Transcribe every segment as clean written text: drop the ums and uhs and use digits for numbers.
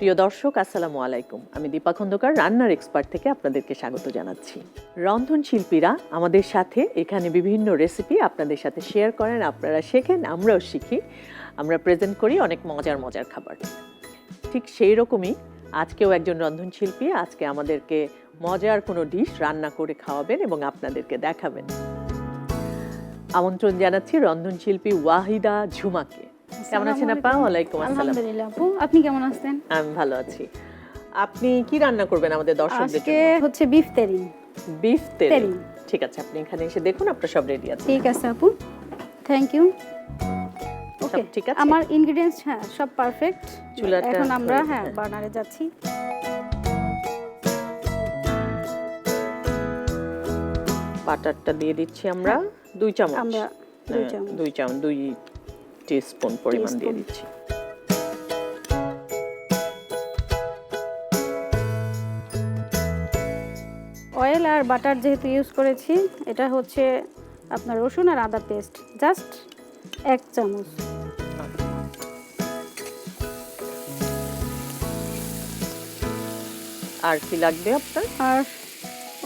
প্রিয় দর্শক, আসসালামু আলাইকুম। আমি দীপা খন্দকার রান্নার এক্সপার্ট থেকে আপনাদেরকে স্বাগত জানাচ্ছি। রন্ধনশিল্পীরা আমাদের সাথে এখানে বিভিন্ন রেসিপি আপনাদের সাথে শেয়ার করেন, আপনারা শেখেন, আমরাও শিখি, আমরা প্রেজেন্ট করি অনেক মজার মজার খাবার। ঠিক সেই রকমই আজকেও একজন রন্ধনশিল্পী আজকে আমাদেরকে মজার কোনো ডিশ রান্না করে খাওয়াবেন এবং আপনাদেরকে দেখাবেন। আমন্ত্রণ জানাচ্ছি রন্ধনশিল্পী ওয়াহিদা ঝুমাকে। কেমন আছেন আপা? ওয়ালাইকুম আসসালাম। আলহামদুলিল্লাহ আপু, আপনি কেমন আছেন? আমি ভালো আছি। আপনি কি রান্না করবেন আমাদের দর্শকদের আজকে জন্য? হচ্ছে বিফ তেরিন। বিফ তেরিন। ঠিক আছে, আপনি এখানে এসে দেখুন, আপনার সব রেডি আছে। ঠিক আছে আপু, থ্যাংক ইউ। ওকে, ঠিক আছে, আমার ইনগ্রেডিয়েন্টস সব পারফেক্ট। চুলাটা এখন আমরা বার্নারে যাচ্ছি। বাটারটা দিয়ে দিচ্ছি আমরা 2 চামচ। আমরা 2 টিস্পুন পরিমাণ দিয়ে দিচ্ছি। অয়েল আর বাটার যেহেতু ইউজ করেছি, এটা হচ্ছে আপনার রসুন আর আদা পেস্ট, জাস্ট 1 চামচ। আর কি লাগবে আপনার? আর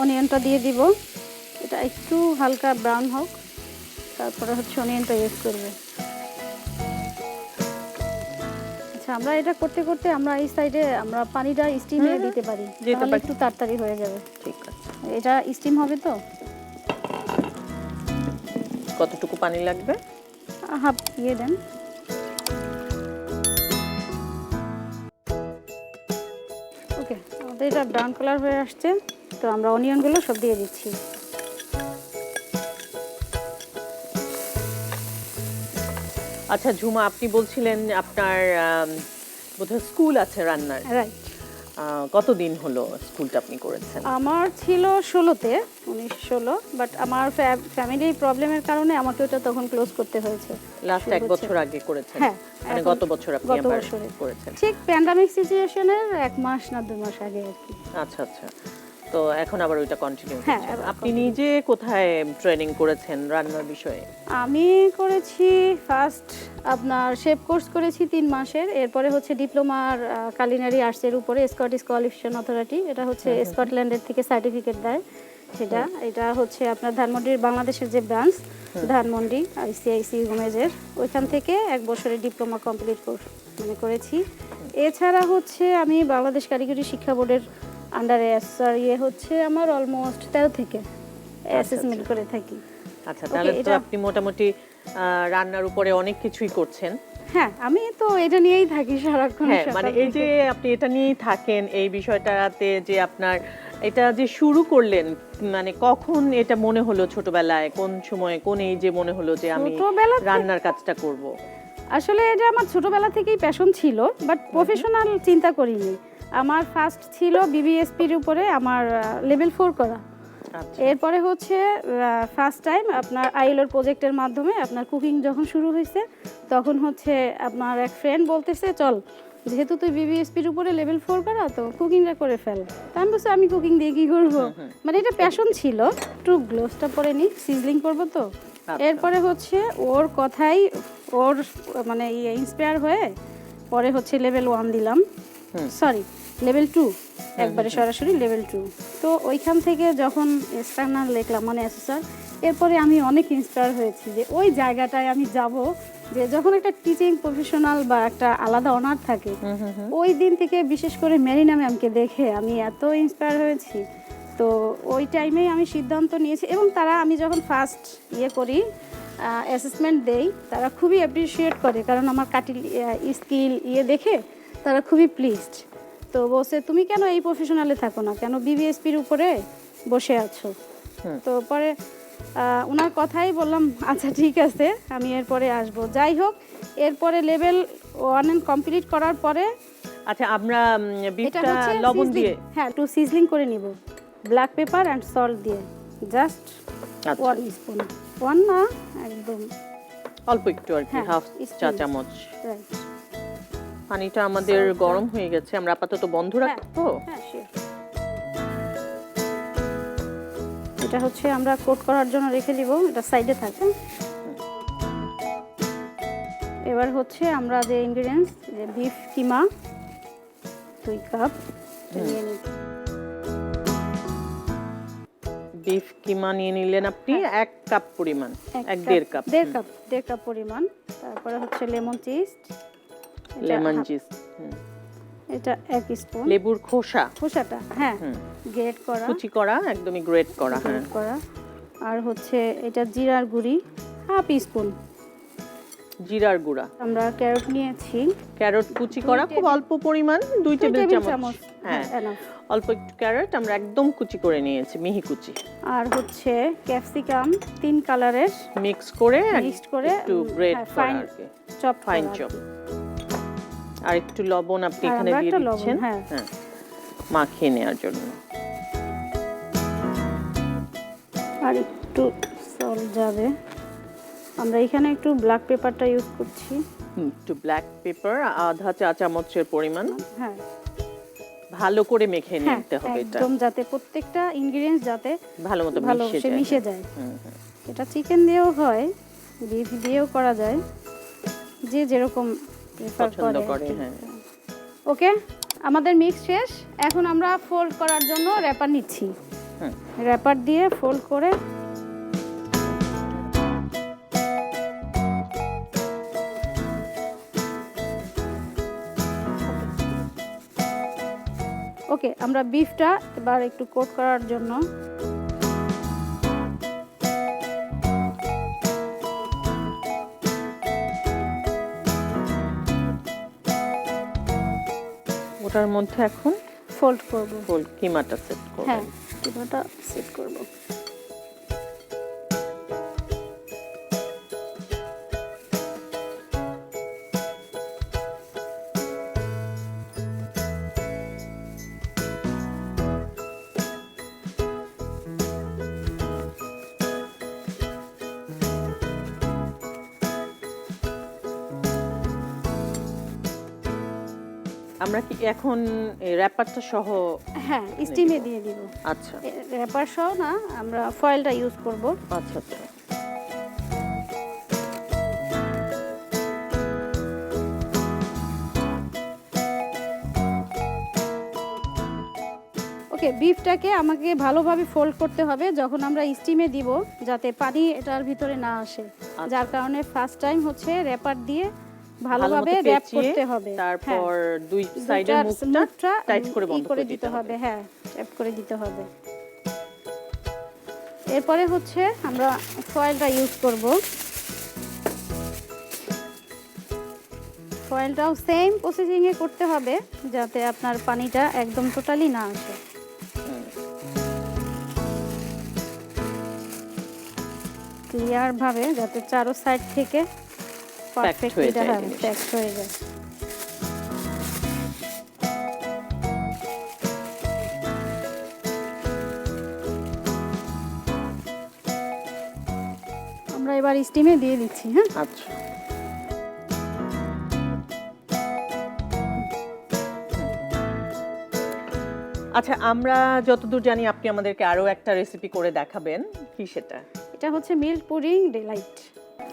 অনিয়নটা দিয়ে দিব, এটা একটু হালকা ব্রাউন হোক, তারপরে হচ্ছে অনিয়নটা ইউজ করবে। আচ্ছা, আমরা এটা করতে করতে আমরা এই সাইডে আমরা পানিটা স্টিমে দিতে পারি, তাহলে একটু তাড়াতাড়ি হয়ে যাবে। ঠিক আছে, এটা স্টিম হবে তো। কতটুকু পানি লাগবে? হাফ দিয়ে দেন। ওকে, আমাদের এটা ব্রাউন কালার হয়ে আসছে, তো আমরা অনিয়নগুলো সব দিয়ে দিচ্ছি। আচ্ছা ঝুমা, আপনি বলছিলেন আপনার বোধহয় স্কুল আছে রান্নার। রাইট। কতদিন হলো স্কুলটা আপনি করেছেন? আমার ছিল 1916, বাট আমার ফ্যামিলি প্রবলেমের কারণে আমাকে ওটা তখন ক্লোজ করতে হয়েছে। লাস্ট 1 বছর আগে করেছেন? হ্যাঁ, মানে গত বছর আপনি আবার করেছেন? ঠিক প্যান্ডামিক সিচুয়েশনের 1 মাস না 2 মাস আগে আর কি। আচ্ছা আচ্ছা, তো এখন আবার ওইটা কন্টিনিউ করছেন। আপনি নিজে কোথায় ট্রেনিং করেছেন রান্নার বিষয়ে? আমি করেছি ফার্স্ট আপনার শেফ কোর্স করেছি 3 মাসের, এরপরে হচ্ছে ডিপ্লোমার কালিনারি আর্টসের উপরে স্কটিশ কোয়ালিফিকেশন অথরিটি, এটা হচ্ছে স্কটল্যান্ডের থেকে সার্টিফিকেট দেয়। এটা হচ্ছে আপনার ধানমন্ডির বাংলাদেশের যে ব্রাঞ্চ ধানমন্ডি আইসিআইসি হোমেজের, ওইখান থেকে 1 বছরের ডিপ্লোমা কমপ্লিট করেছি। এছাড়া হচ্ছে আমি বাংলাদেশ কারিগরি শিক্ষা বোর্ডের আন্ডারে হচ্ছে আমার অলমোস্ট 13 থেকে অ্যাসেসমেন্ট করে থাকি। আচ্ছা, তাহলে তো আপনি মোটামুটি রান্নার উপরে অনেক কিছুই করছেন। হ্যাঁ, আমি তো এটা নিয়েই থাকি সারাক্ষণ। হ্যাঁ, মানে এই যে আপনি এটা নিয়েই থাকেন, এই বিষয়টাতে যে আপনার এটা যে শুরু করলেন, মানে কখন এটা মনে হলো? ছোটবেলায় কোন সময়, কোন এইজে মনে হলো যে আমি রান্নার কাজটা করব? আসলে এটা আমার ছোটবেলা থেকেই প্যাশন ছিল, বাট প্রফেশনাল চিন্তা করিনি। আমার ফার্স্ট ছিল বিবিএসপির উপরে আমার লেভেল 4 করা। এরপরে হচ্ছে ফার্স্ট টাইম আপনার আইএলওর প্রজেক্টের মাধ্যমে আপনার কুকিং যখন শুরু হয়েছে, তখন হচ্ছে আপনার এক ফ্রেন্ড বলতেছে, চল যেহেতু তুই বিবিএসপির উপরে লেভেল 4 করা, তো কুকিংটা করে ফেল। তা আমি বলছি আমি কুকিং দিয়ে কী করবো, মানে এটা প্যাশন ছিল। একটু গ্লোভসটা পরে নিই, সিজলিং করবো তো। এরপরে হচ্ছে ওর কথাই ওর মানে ইন্সপায়ার হয়ে পরে হচ্ছে লেভেল 1 দিলাম, সরি লেভেল 2, একবারে সরাসরি লেভেল 2। তো ওইখান থেকে যখন এক্সটার্নাল লিখলাম মানে অ্যাসেসর, এরপরে আমি অনেক ইন্সপায়ার হয়েছি যে ওই জায়গাটায় আমি যাব, যে যখন একটা টিচিং প্রফেশনাল বা একটা আলাদা অনার থাকে, ওই দিন থেকে বিশেষ করে মেরিনা ম্যামকে দেখে আমি এত ইন্সপায়ার হয়েছি। তো ওই টাইমেই আমি সিদ্ধান্ত নিয়েছি, এবং তারা আমি যখন ফার্স্ট করি অ্যাসেসমেন্ট দেই, তারা খুবই অ্যাপ্রিসিয়েট করে, কারণ আমার কাটিং স্কিল দেখে তারা খুবই প্লিজড। তো বলছে তুমি কেন এই প্রফেশনালে থাকো না, কেন বিবিএসপির উপরে বসে আছো? তো পরে ওনার কথাই বললাম আচ্ছা ঠিক আছে, আমি এরপরে আসবো। যাই হোক, এরপরে লেভেল 1 কমপ্লিট করার পরে আচ্ছা আমরা বিফটা লবণ দিয়ে একটু সিজলিং করে নিব, ব্ল্যাক পেপার অ্যান্ড সল্ট দিয়ে, জাস্ট 1 স্পুন, 1 না একদম অল্প একটু আর কি, হাফ চা চামচ। পানিটা আমাদের গরম হয়ে গেছে, আমরা আপাতত বন্ধ রাখবো। এটা হচ্ছে আমরা কোট করার জন্য রেখে দিব, এটা সাইডে থাকে। এবার হচ্ছে আমরা যে ইনগ্রেডিয়েন্টস, যে বিফ কিমা, 2 কাপ নিয়ে নিচ্ছি। বিফ কিমা নিয়ে নিলেন আপনি 1 কাপ পরিমাণ, 1.5 কাপ। 1.5 কাপ পরিমাণ। তারপরে হচ্ছে লেমন চিজ, লেমন চিজ, এটা 1 স্পুন। লেবুর খোসাটা হ্যাঁ গ্রেট করা, কুচি করা, একদমই গ্রেট করা। হ্যাঁ করা। আর হচ্ছে এটা জিরার গুঁড়ি 1/2 স্পুন। জিরার গুঁড়া। আমরা ক্যারট নিয়েছি, ক্যারট কুচি করা খুব অল্প পরিমাণ, 2 টেবিল চামচ। হ্যাঁ অল্প একটু ক্যারট আমরা একদম কুচি করে নিয়েছি, মিহি কুচি। আর হচ্ছে ক্যাপসিকাম 3 কালারের মিক্স করে একটু গ্রেট করা আর কি, ফাইন চপ। আর একটু লবণ আপনি এখানে দিয়ে দিচ্ছেন, হ্যাঁ মাখিয়ে নেওয়ার জন্য। আর একটু সল্ট যাবে। আমরা এখানে একটু ব্ল্যাক পেপারটা ইউজ করছি, একটু ব্ল্যাক পেপার আধা চা চামচের পরিমাণ। হ্যাঁ ভালো করে মেখে নিতে হবে এটা, একদম যাতে প্রত্যেকটা ইনগ্রেডিয়েন্টস যাতে ভালো মতো মিশে যায়। এটা চিকেন দিয়েও হয়, বিফ দিয়েও করা যায়, যে যেরকম পছন্দ করে। হ্যাঁ ওকে, আমাদের মিক্স শেষ। এখন আমরা ফোল্ড করার জন্য র‍্যাপার নিচ্ছি। র‍্যাপার দিয়ে ফোল্ড করে ওকে, আমরা বিফটা এবার একটু কোট করার জন্য ওটার মধ্যে এখন ফোল্ড করব, কিমাটা সেট করব। হ্যাঁ কিমাটা সেট করব। আমরা কি এখন র‍্যাপারটা সহ হ্যাঁ স্টিমে দিয়ে দিব। আচ্ছা, র‍্যাপার সহ না, আমরা ফয়েলটা ইউজ করব। আচ্ছা আচ্ছা। ওকে, বিফটাকে আমাকে ভালোভাবে ফোল্ড করতে হবে যখন আমরা স্টিমে দিব, যাতে পানি এটার ভিতরে না আসে। যার কারণে ফার্স্ট টাইম হচ্ছে র‍্যাপার দিয়ে ভালোভাবে র‍্যাপ করতে হবে। তারপর দুই সাইডের মুখটা টাইট করে বন্ধ করে দিতে হবে। হ্যাঁ ট্যাপ করে দিতে হবে। এরপরে হচ্ছে আমরা ফয়েলটা ইউজ করব। ফয়েলটাও সেম প্রসেসিং এ করতে হবে, যাতে আপনার পানিটা একদম টোটালি না আসে। ক্লিয়ার ভাবে যাতে চারো সাইড থেকে পারফেক্ট এটা প্যাকড হয়ে যায়। আমরা এবার স্টিমে দিয়ে দিচ্ছি। হ্যাঁ আচ্ছা, আচ্ছা আমরা যতদূর জানি আপনি আমাদেরকে আরো একটা রেসিপি করে দেখাবেন, কি সেটা? এটা হচ্ছে মিল্ক পুডিং ডিলাইট।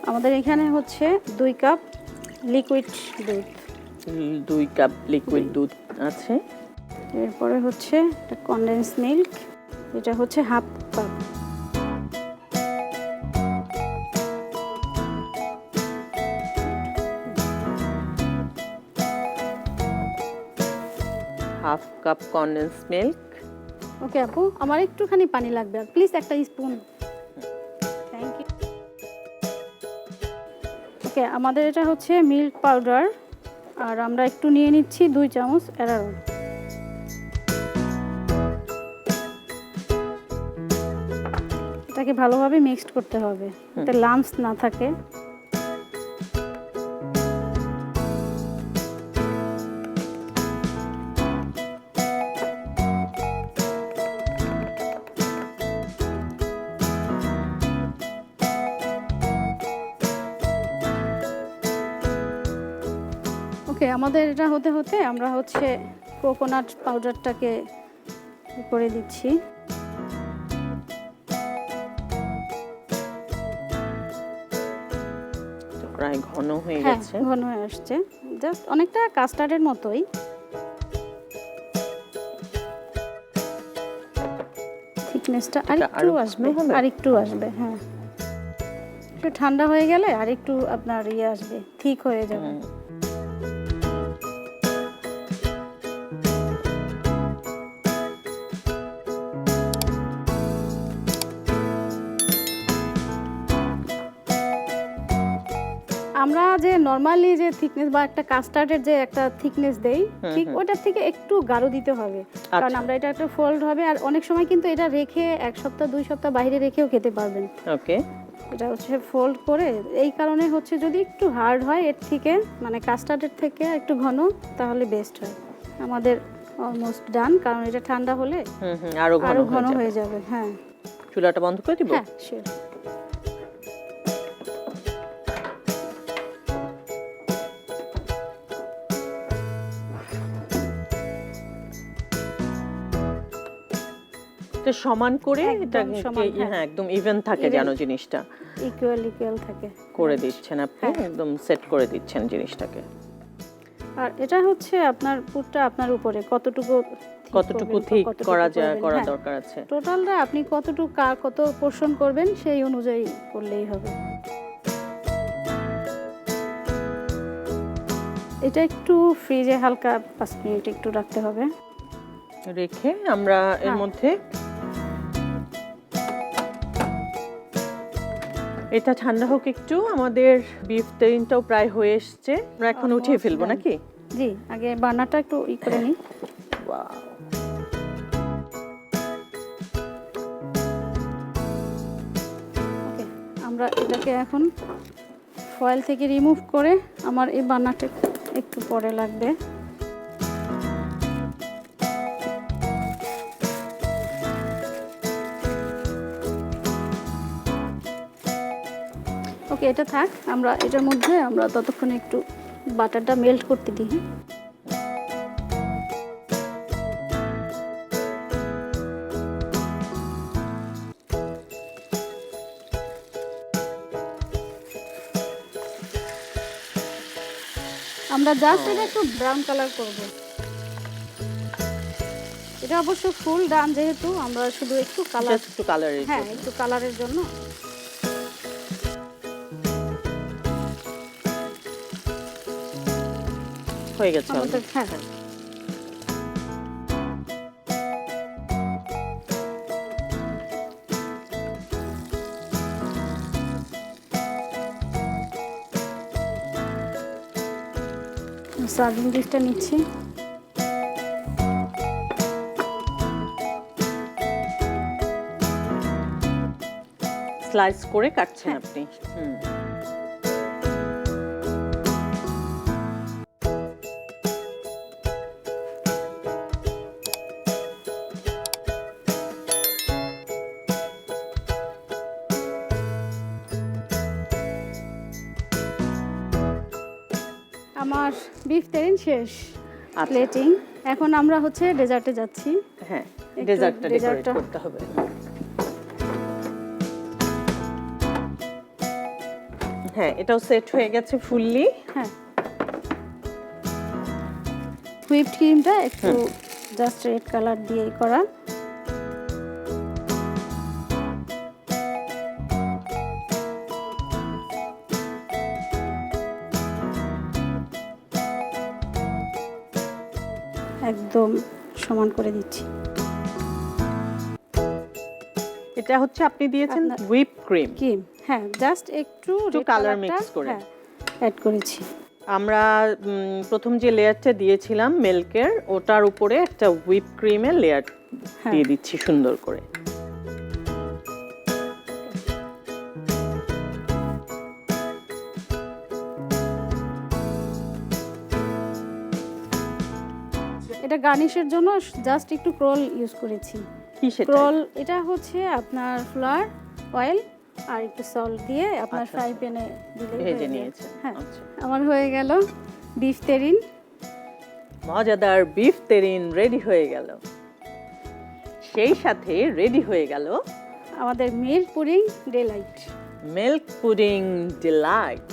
আমাদের এখানে হচ্ছে 2 কাপ লিকুইড দুধ, 2 কাপ লিকুইড দুধ আছে। এরপরে হচ্ছে এটা কনডেন্স মিল্ক, এটা হচ্ছে 1/2 cup. Half cup condensed milk. Okay আপু, আমার একটুখানি পানি লাগবে, আর প্লিজ একটা স্পুন। Thank you. ওকে, আমাদের এটা হচ্ছে মিল্ক পাউডার, আর আমরা একটু নিয়ে নিচ্ছি 2 চামচ অ্যারারুট। এটাকে ভালোভাবে মিক্সড করতে হবে যাতে লাম্পস না থাকে। ওকে, আমাদের এটা হতে হতে আমরা হচ্ছে কোকোনাট পাউডারটাকে করে দিচ্ছি। প্রায় ঘন হয়ে হ্যাঁ গেছে, ঘন হয়ে আসছে, জাস্ট অনেকটা কাস্টার্ডের মতোই। থিকনেসটা আরো আরেকটু আসবে, হবে? আরেকটু আসবে। হ্যাঁ, একটু ঠান্ডা হয়ে গেলে আরেকটু আপনার আসবে, ঠিক হয়ে যাবে। আমরা যে নরমালি যে থিকনেস বা একটা কাস্টার্ডের যে একটা থিকনেস দেই, ঠিক ওটার থেকে একটু গাঢ় দিতে হবে, কারণ আমরা এটা একটা ফোল্ড হবে। আর অনেক সময় কিন্তু এটা রেখে 1 সপ্তাহ 2 সপ্তাহ বাইরে রেখেও খেতে পারবেন। ওকে, এটা হচ্ছে ফোল্ড করে, এই কারণে হচ্ছে যদি একটু হার্ড হয় এর থেকে, মানে কাস্টার্ডের থেকে একটু ঘন, তাহলে বেস্ট হয়। আমাদের অলমোস্ট ডান, কারণ এটা ঠান্ডা হলে আরো ঘন হয়ে যাবে। হ্যাঁ, চুলাটা বন্ধ করে দিব। হ্যাঁ শিওর। তো সমান করে এটা একদম সমান, হ্যাঁ। হ্যাঁ একদম ইভেন থাকে যেন জিনিসটা ইকুয়াল থাকে করে দিচ্ছেন আপনি, একদম সেট করে দিচ্ছেন জিনিসটাকে। আর এটা হচ্ছে আপনার পুরটা আপনার উপরে কতটুকু ঠিক করা যায়, করা দরকার আছে। টোটালটা আপনি কতটুকু কত পোরশন করবেন সেই অনুযায়ী করলেই হবে। এটা একটু ফ্রিজে হালকা 5 মিনিট একটু রাখতে হবে, রেখে আমরা এর মধ্যে এটা ঠান্ডা হোক একটু। আমাদের বিফ টেরিনটাও প্রায় হয়ে এসছে, আমরা এখন উঠিয়ে ফেলবো নাকি? জি, আগে বার্নারটা একটু করে নিই। ওয়াও, ওকে, আমরা এটাকে এখন ফয়েল থেকে রিমুভ করে, আমার এই বার্নারটা একটু পরে লাগবে। ওকে, এটা থাক। আমরা এটার মধ্যে আমরা ততক্ষণে একটু বাটারটা মেল্ট করতে দিই। আমরা জাস্ট এটা একটু ব্রাউন কালার করব। এটা অবশ্য ফুল ডান, যেহেতু আমরা শুধু একটু কালার, একটু কালারের, হ্যাঁ একটু কালারের জন্য। হয়ে গেছে আমাদের, হ্যাঁ। সার্ভিং ডিশটা নিচ্ছি। স্লাইস করে কাটছেন আপনি। আমার বিফ টেরিন শেষ প্লেটিং। এখন আমরা হচ্ছে ডেজার্টে যাচ্ছি। হ্যাঁ, ডেজার্টটা ডেকোরেট করতে হবে। হ্যাঁ, এটাও সেট হয়ে গেছে ফুললি। হ্যাঁ, হুইপড ক্রিমটা একটু জাস্ট রেড কালার দিয়ে করা। একদম সমান করে দিচ্ছি। এটা হচ্ছে আপনি দিয়েছেন হুইপ ক্রিম। হ্যাঁ, জাস্ট একটু কালার মিক্স করে অ্যাড করেছি। আমরা প্রথম যে লেয়ারটা দিয়েছিলাম মিল্কের, ওটার উপরে একটা হুইপ ক্রিমের লেয়ার দিয়ে দিচ্ছি সুন্দর করে। এটা গার্নিশের জন্য জাস্ট একটু ক্রল ইউজ করেছি। কি সেটা? ক্রল এটা হচ্ছে আপনার ফ্লাওয়ার, অয়েল আর একটু সল্ট দিয়ে আপনার ফ্রাই প্যানে দিলে ভেজে নিয়েছেন। হ্যাঁ, আমার হয়ে গেল বিফ টেরিন। মজাদার বিফ টেরিন রেডি হয়ে গেল। সেই সাথে রেডি হয়ে গেল আমাদের milk pudding delight. Milk pudding delight.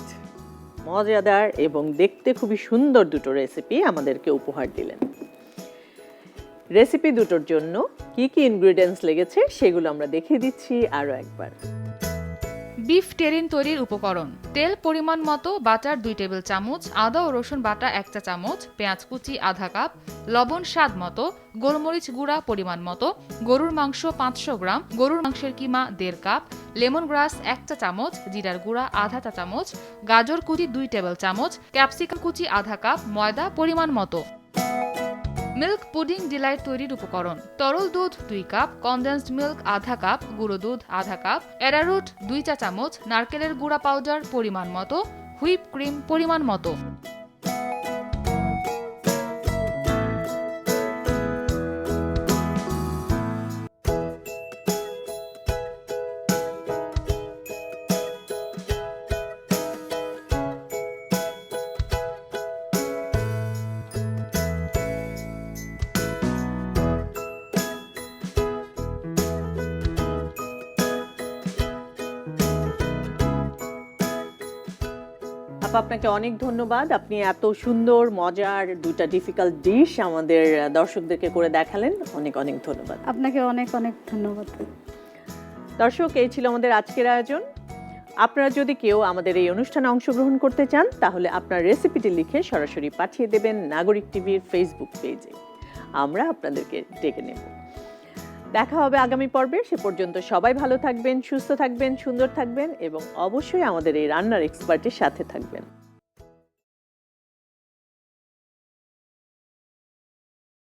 মজাদার এবং দেখতে খুবই সুন্দর দুটো রেসিপি আমাদেরকে উপহার দিলেন। রেসিপি দুটোর জন্য কি কি ইনগ্রেডিয়েন্টস লেগেছে সেগুলো আমরা দেখিয়ে দিচ্ছি আরও একবার। বিফ টেরিন তৈরির উপকরণ: তেল পরিমাণ মতো, বাটার 2 টেবিল চামচ, আদা ও রসুন বাটা 1 চা চামচ, পেঁয়াজ কুচি আধা কাপ, লবণ স্বাদ মতো, গোলমরিচ গুঁড়া পরিমাণ মতো, গরুর মাংস 500 গ্রাম, গরুর মাংসের কিমা 1.5 কাপ, লেমন গ্রাস 1 চা চামচ, জিরার গুঁড়া আধা চা চামচ, গাজর কুচি 2 টেবিল চামচ, ক্যাপসিকাম কুচি আধা কাপ, ময়দা পরিমাণ মতো। মিল্ক পুডিং ডিলাইট তৈরির উপকরণ: তরল দুধ 2 কাপ, কনডেন্সড মিল্ক আধা কাপ, গুঁড়ো দুধ আধা কাপ, অ্যারারুট 2 চা চামচ, নারকেলের গুঁড়া পাউডার পরিমাণ মতো, হুইপ ক্রিম পরিমাণ মতো। আপনাকে অনেক ধন্যবাদ। আপনি এত সুন্দর মজার দুটা ডিফিকাল্ট ডিশ আমাদের দর্শকদেরকে করে দেখালেন। অনেক অনেক ধন্যবাদ। আপনাকে অনেক অনেক ধন্যবাদ। দর্শক, এই ছিল আমাদের আজকের আয়োজন। আপনারা যদি কেউ আমাদের এই অনুষ্ঠানে অংশগ্রহণ করতে চান তাহলে আপনার রেসিপিটি লিখে সরাসরি পাঠিয়ে দেবেন নাগরিক টিভির ফেসবুক পেজে। আমরা আপনাদেরকে ডেকে নেব। দেখা হবে আগামী পর্বে। সে পর্যন্ত সবাই ভালো থাকবেন, সুস্থ থাকবেন, সুন্দর থাকবেন এবং অবশ্যই আমাদের এই রান্নার এক্সপার্টের সাথে থাকবেন।